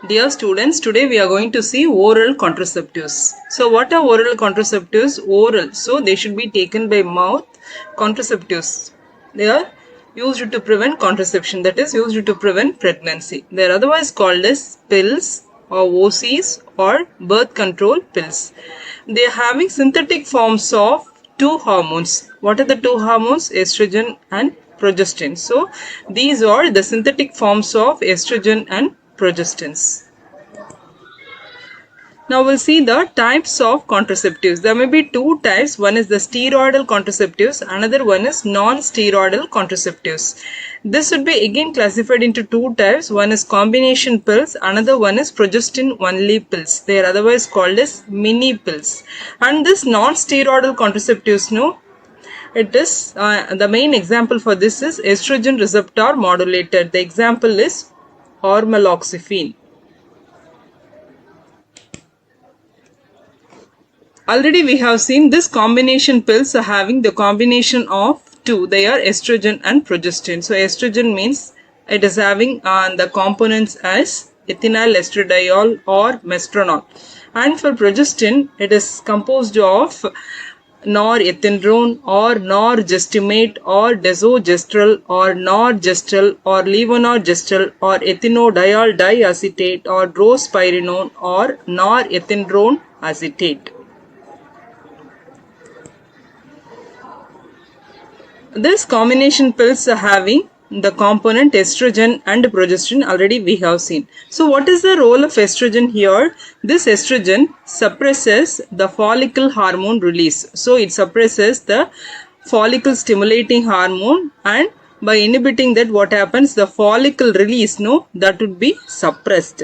Dear students, today we are going to see oral contraceptives. So what are oral contraceptives? Oral. So they should be taken by mouth. Contraceptives. They are used to prevent contraception, that is used to prevent pregnancy. They are otherwise called as pills or OCs or birth control pills. They are having synthetic forms of two hormones. What are the two hormones? Estrogen and progesterone. So these are the synthetic forms of estrogen and progestins. Now we'll see the types of contraceptives. There may be two types. One is the steroidal contraceptives, another one is non-steroidal contraceptives. This would be again classified into two types. One is combination pills, another one is progestin only pills. They are otherwise called as mini pills. And this non-steroidal contraceptives, it is the main example for this is estrogen receptor modulator. The example is ormeloxifene. Already we have seen this combination pills are having the combination of two. They are estrogen and progestin. So estrogen means it is having the components as ethinyl estradiol or mestranol. And for progestin, it is composed of norethindrone or norgestimate or desogestrel or norgestrel or levonorgestrel or ethinodiol diacetate or drospirenone or norethindrone acetate. This combination pills are having the component estrogen and progesterone already we have seen. So what is the role of estrogen here? This estrogen suppresses the follicle hormone release. So it suppresses the follicle stimulating hormone, and by inhibiting that, what happens? The follicle release, that would be suppressed.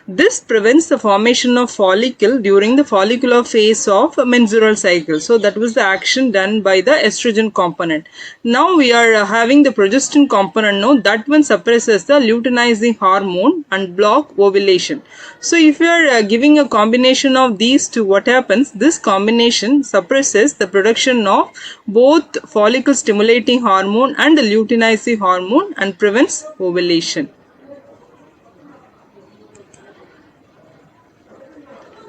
This prevents the formation of follicle during the follicular phase of menstrual cycle. So that was the action done by the estrogen component. Now we are having the progesterone component. That one suppresses the luteinizing hormone and block ovulation. So if you are giving a combination of these two, what happens? This combination suppresses the production of both follicle stimulating hormone and the luteinizing hormone and prevents ovulation.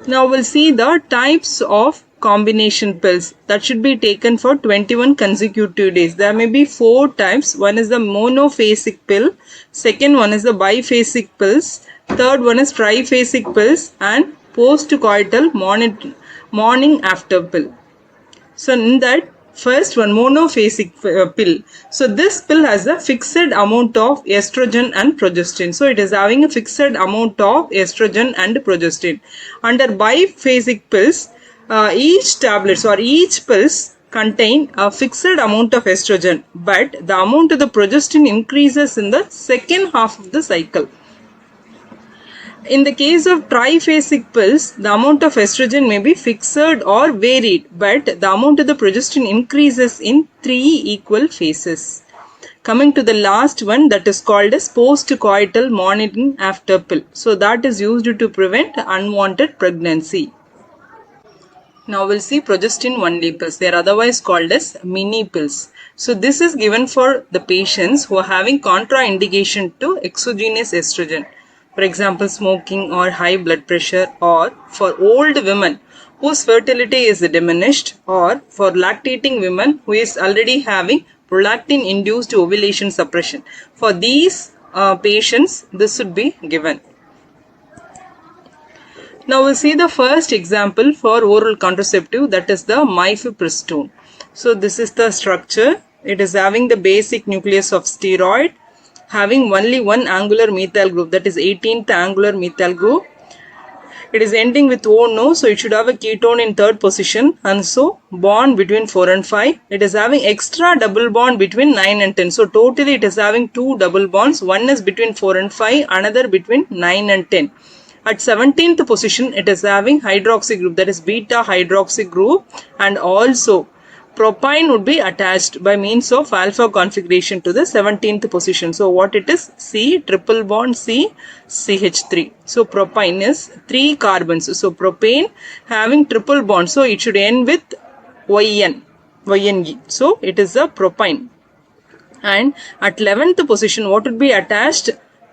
Now we'll see the types of combination pills that should be taken for 21 consecutive days. There may be four types. One is the monophasic pill, second one is the biphasic pills, third one is triphasic pills, and postcoital morning after pill. So in that, first one, monophasic pill. So this pill has a fixed amount of estrogen and progestin. So it is having a fixed amount of estrogen and progestin. Under biphasic pills, each tablets or each pills contain a fixed amount of estrogen, but the amount of the progestin increases in the second half of the cycle. In the case of triphasic pills, the amount of estrogen may be fixed or varied, but the amount of the progestin increases in 3 equal phases. Coming to the last one, that is called as postcoital morning after pill. So that is used to prevent unwanted pregnancy. Now we'll see progestin only pills. They are otherwise called as mini pills. So this is given for the patients who are having contraindication to exogenous estrogen. For example, smoking or high blood pressure, or for old women whose fertility is diminished, or for lactating women who is already having prolactin induced ovulation suppression. For these patients, this should be given. Now we'll see the first example for oral contraceptive, that is the mifepristone. So this is the structure. It is having the basic nucleus of steroid, having only one angular methyl group, that is 18th angular methyl group. It is ending with ONO, so it should have a ketone in third position, and so bond between 4 and 5. It is having extra double bond between 9 and 10. So totally it is having two double bonds. One is between 4 and 5, another between 9 and 10. At 17th position, it is having hydroxy group, that is beta hydroxy group, and also propine would be attached by means of alpha configuration to the 17th position. So what it is? C triple bond C CH3. So propine is 3 carbons. So propane having triple bond. So it should end with YNE. So it is a propine. And at 11th position, what would be attached?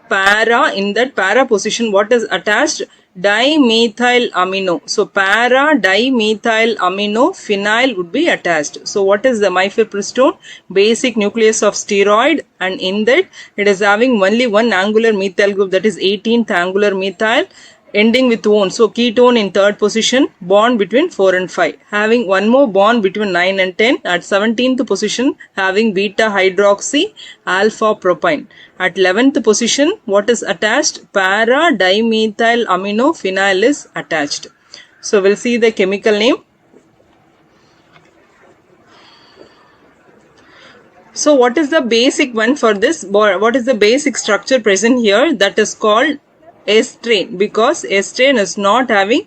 para, in that para position, what is attached? Dimethyl amino. So para dimethyl amino phenyl would be attached. So what is the mifepristone? Basic nucleus of steroid, and in that it is having only one angular methyl group, that is 18th angular methyl, ending with one. So ketone in third position, bond between 4 and 5. Having one more bond between 9 and 10. At 17th position, having beta hydroxy alpha propine. At 11th position, what is attached? Para dimethyl amino phenyl is attached. So we'll see the chemical name. So what is the basic one for this? What is the basic structure present here? That is called estrane, because estrane is not having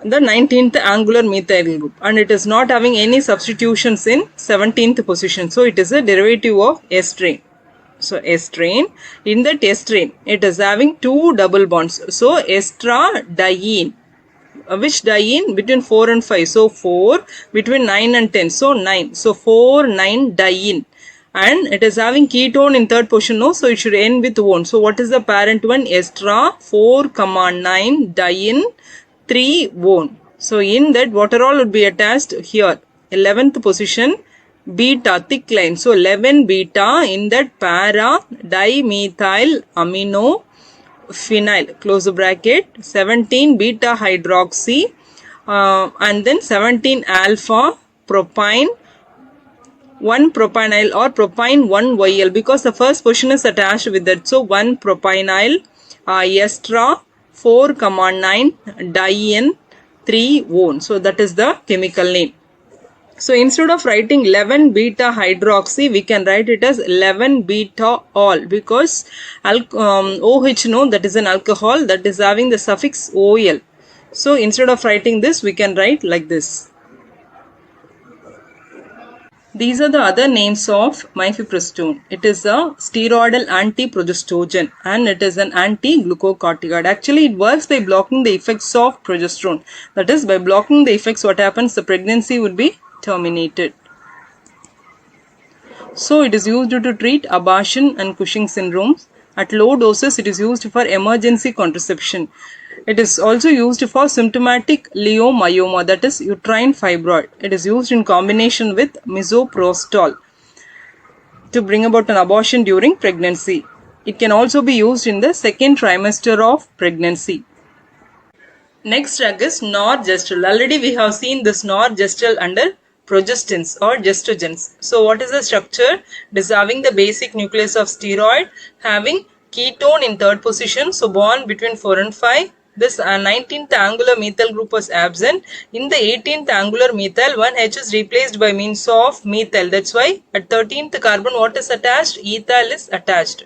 the 19th angular methyl group and it is not having any substitutions in 17th position. So it is a derivative of estrane. So estrane, in that estrane, it is having two double bonds. So estradiene. Which diene? Between 4 and 5. So 4 between 9 and 10. So 9. So 4, 9 diene. And it is having ketone in third position, no? So it should end with 1. So what is the parent one? Estra 4, 9 diene 3 1. So in that, what all would be attached here? 11th position, beta, thick line. So 11 beta in that para dimethyl amino phenyl, close the bracket, 17 beta hydroxy, and then 17 alpha propine 1 propanyl or propine 1 YL, because the first position is attached with that. So 1 propanyl estra 4, 9 diene 3 1. So that is the chemical name. So instead of writing 11 beta hydroxy, we can write it as 11 beta all, because OH, no, that is an alcohol that is having the suffix OL. So instead of writing this, we can write like this. These are the other names of mifepristone. It is a steroidal anti-progestogen and it is an anti-glucocorticoid. Actually, it works by blocking the effects of progesterone. That is, by blocking the effects, what happens? The pregnancy would be terminated. So it is used to treat abortion and Cushing syndromes. At low doses, it is used for emergency contraception. It is also used for symptomatic leiomyoma, that is uterine fibroid. It is used in combination with misoprostol to bring about an abortion during pregnancy. It can also be used in the second trimester of pregnancy. Next drug is norgestrel. Already we have seen this norgestrel under progestins or gestrogens. So what is the structure? It is having the basic nucleus of steroid, having ketone in third position, so bond between 4 and 5. This 19th angular methyl group was absent. In the 18th angular methyl, one H is replaced by means of methyl. That's why at 13th carbon, what is attached? Ethyl is attached.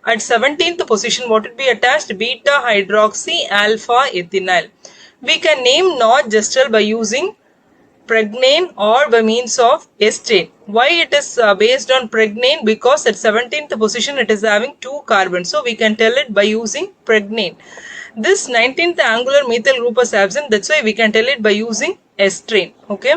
At 17th position, what would be attached? Beta hydroxy alpha ethinyl. We can name norgestrel by using pregnane or by means of estrane. Why it is based on pregnane? Because at 17th position it is having 2 carbons. So we can tell it by using pregnane. This 19th angular methyl group is absent. That's why we can tell it by using estrane. Okay.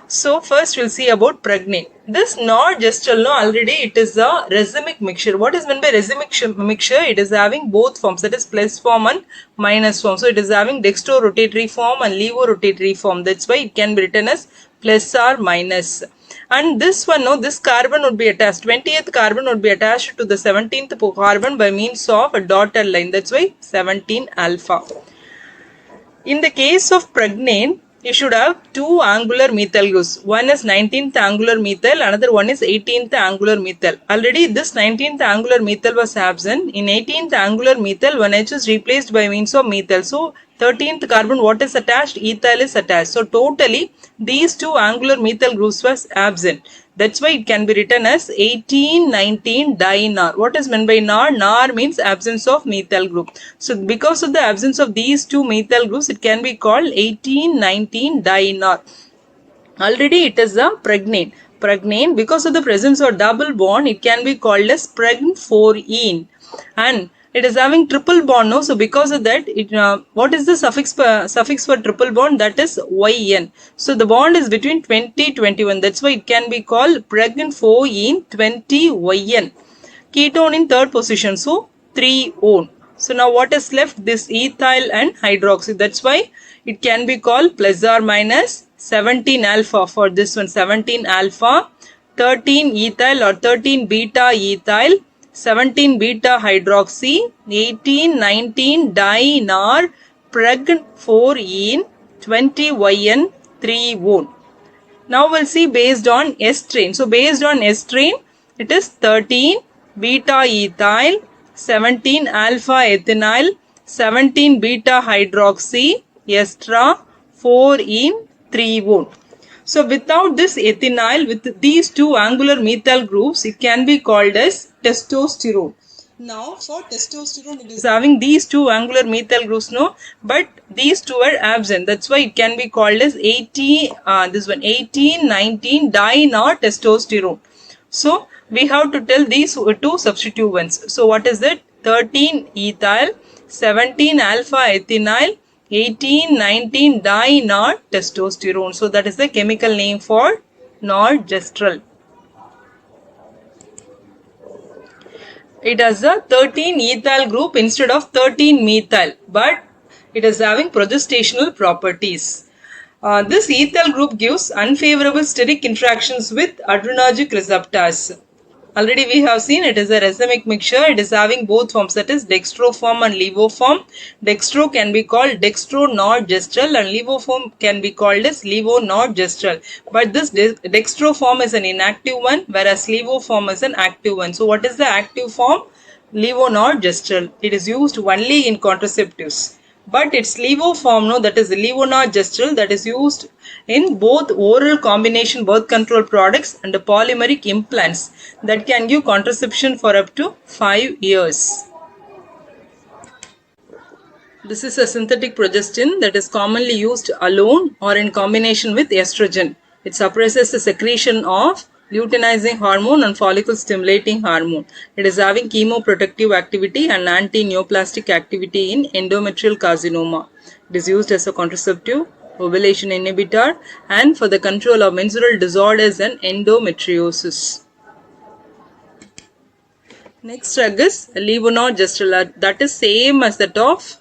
So first we'll see about pregnane. This norgestrel, already it is a racemic mixture. What is meant by racemic mixture? It is having both forms, that is plus form and minus form. So it is having dextrorotatory form and levorotatory form. That's why it can be written as plus or minus. And this one, this carbon would be attached. 20th carbon would be attached to the 17th carbon by means of a dotted line. That's why 17 alpha. In the case of pregnane, you should have 2 angular methyl groups. One is 19th angular methyl, another one is 18th angular methyl. Already this 19th angular methyl was absent. In 18th angular methyl, one H is replaced by means of methyl. So 13th carbon, what is attached? Ethyl is attached. So totally these 2 angular methyl groups was absent. That's why it can be written as 18-19 dinar. What is meant by nar? Nar means absence of methyl group. So because of the absence of these 2 methyl groups, it can be called 18-19 dinar. Already it is a pregnane. Pregnane, because of the presence of double bond, it can be called as pregn4ene. And it is having triple bond, no? So because of that, what is the suffix for triple bond? That is yn. So the bond is between 20 21. That's why it can be called pregn4ene 20yn. Ketone in third position, so 3-one. So now what is left? This ethyl and hydroxy. That's why it can be called plus or minus 17 alpha for this one. 17 alpha, 13 ethyl or 13 beta ethyl, 17 beta hydroxy, 18, 19 dinar, preg 4-ene, 20 yn, 3-one. Now we'll see based on S-train. So based on S-train, it is 13 beta ethyl, 17 alpha ethynyl, 17 beta hydroxy, ester, 4-ene, 3-one. So without this ethynyl, with these two angular methyl groups, it can be called as testosterone. Now for testosterone, it is having these two angular methyl groups, no, but these two are absent. That's why it can be called as 18, 19 dinar testosterone. So we have to tell these two substituents. So what is that? 13 ethyl, 17 alpha ethynyl, 18, 19 dinar testosterone. So that is the chemical name for norgestrel. It has a 13 ethyl group instead of 13 methyl, but it is having progestational properties. This ethyl group gives unfavorable steric interactions with adrenergic receptors. Already we have seen it is a racemic mixture. It is having both forms, that is dextro form and levo form. Dextro can be called dextronorgestrel and levo form can be called as levonorgestrel. But this dextro form is an inactive one, whereas levo form is an active one. So what is the active form? Levonorgestrel. It is used only in contraceptives. But its levo form, no, that is levonorgestrel, that is used in both oral combination birth control products and polymeric implants that can give contraception for up to 5 years. This is a synthetic progestin that is commonly used alone or in combination with estrogen. It suppresses the secretion of luteinizing hormone and follicle stimulating hormone. It is having chemoprotective activity and anti-neoplastic activity in endometrial carcinoma. It is used as a contraceptive, ovulation inhibitor, and for the control of menstrual disorders and endometriosis. Next drug is levonorgestrel. That is same as that of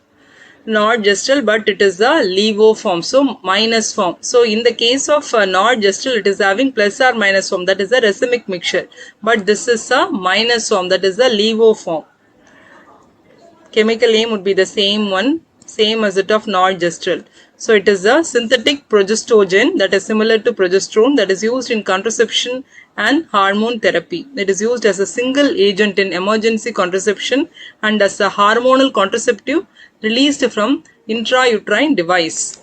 norgestrel, but it is a levo form, so minus form. So in the case of norgestrel, it is having plus or minus form, that is a racemic mixture, but this is a minus form, that is a levo form. Chemical name would be the same one, same as that of norgestrel. So it is a synthetic progestogen that is similar to progesterone, that is used in contraception and hormone therapy. It is used as a single agent in emergency contraception and as a hormonal contraceptive released from intrauterine device.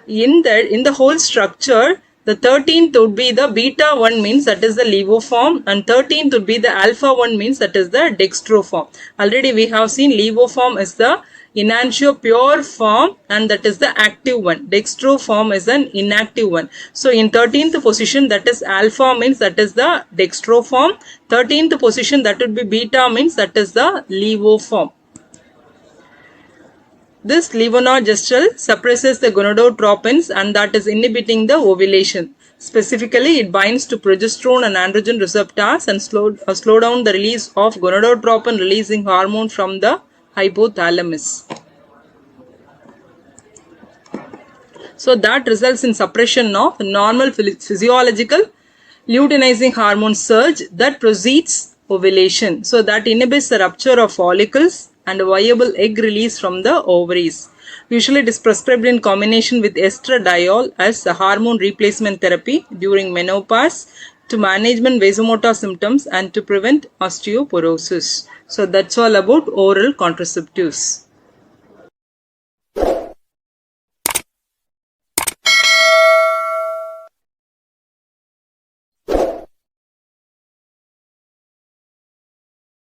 In the whole structure, the 13th would be the beta 1 means that is the levo form, and 13th would be the alpha 1 means that is the dextro form. Already we have seen levo form is the enantio pure form and that is the active one. Dextro form is an inactive one. So in 13th position, that is alpha means that is the dextro form. 13th position, that would be beta means that is the levo form. This levonorgestrel suppresses the gonadotropins and that is inhibiting the ovulation. Specifically, it binds to progesterone and androgen receptors and slow down the release of gonadotropin releasing hormone from the hypothalamus. So that results in suppression of normal physiological luteinizing hormone surge that precedes ovulation. So that inhibits the rupture of follicles and a viable egg release from the ovaries. Usually it is prescribed in combination with estradiol as a hormone replacement therapy during menopause to management vasomotor symptoms and to prevent osteoporosis. So that's all about oral contraceptives.